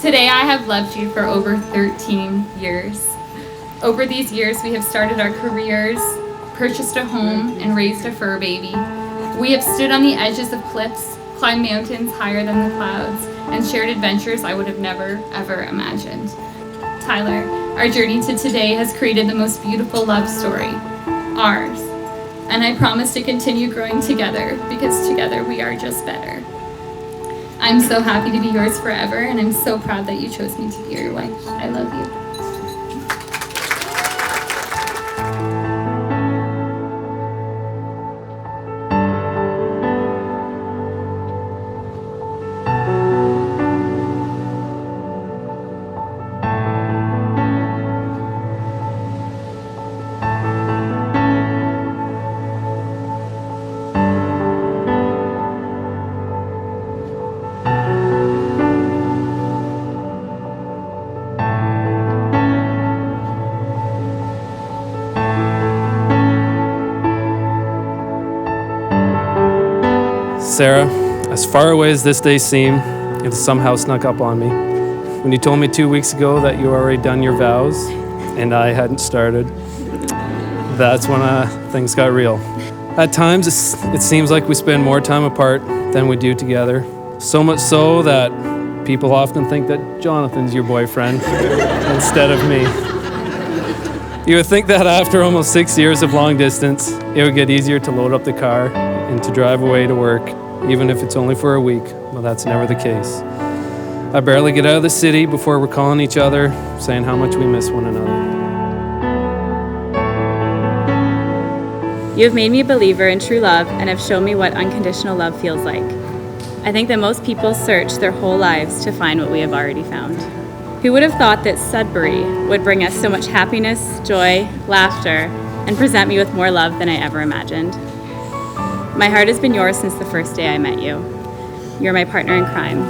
Today I have loved you for over 13 years. Over these years we have started our careers, purchased a home, and raised a fur baby. We have stood on the edges of cliffs, climbed mountains higher than the clouds, and shared adventures I would have never, ever imagined. Tyler, our journey to today has created the most beautiful love story, ours. And I promise to continue growing together, because together we are just better. I'm so happy to be yours forever, and I'm so proud that you chose me to be your wife. I love you. Sarah, as far away as this day seemed, it somehow snuck up on me. When you told me 2 weeks ago that you already done your vows and I hadn't started, that's when things got real. At times, it seems like we spend more time apart than we do together. So much so that people often think that Jonathan's your boyfriend instead of me. You would think that after almost 6 years of long distance, it would get easier to load up the car and to drive away to work, even if it's only for a week. Well, that's never the case. I barely get out of the city before we're calling each other, saying how much we miss one another. You have made me a believer in true love and have shown me what unconditional love feels like. I think that most people search their whole lives to find what we have already found. Who would have thought that Sudbury would bring us so much happiness, joy, laughter, and present me with more love than I ever imagined? My heart has been yours since the first day I met you. You're my partner in crime.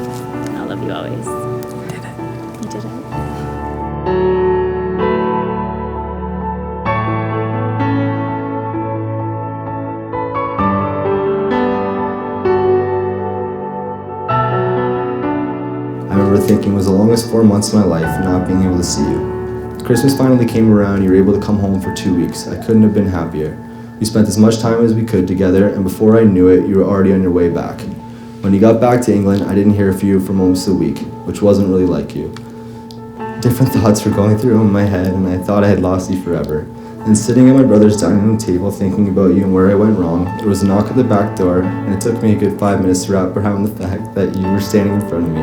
I'll love you always. You did it. You did it. I remember thinking it was the longest 4 months of my life not being able to see you. Christmas finally came around, you were able to come home for 2 weeks. I couldn't have been happier. We spent as much time as we could together, and before I knew it, you were already on your way back. When you got back to England, I didn't hear from you for almost a week, which wasn't really like you. Different thoughts were going through in my head, and I thought I had lost you forever. And sitting at my brother's dining room table thinking about you and where I went wrong, there was a knock at the back door, and it took me a good 5 minutes to wrap around the fact that you were standing in front of me.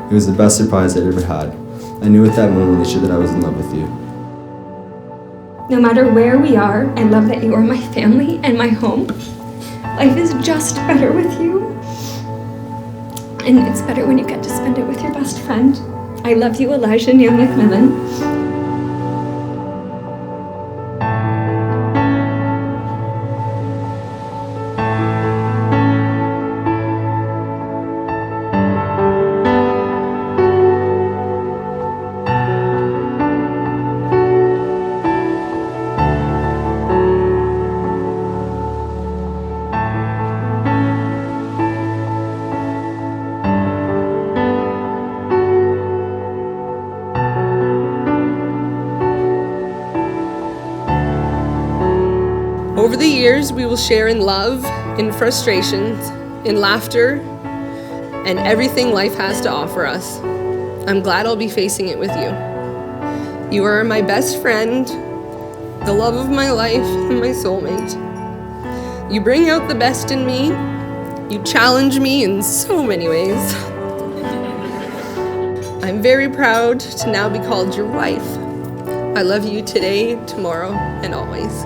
It was the best surprise I'd ever had. I knew at that moment, Alicia, that I was in love with you. No matter where we are, I love that you are my family and my home. Life is just better with you. And it's better when you get to spend it with your best friend. I love you, Elijah Neil McMillan. Over the years, we will share in love, in frustrations, in laughter, and everything life has to offer us. I'm glad I'll be facing it with you. You are my best friend, the love of my life, and my soulmate. You bring out the best in me. You challenge me in so many ways. I'm very proud to now be called your wife. I love you today, tomorrow, and always.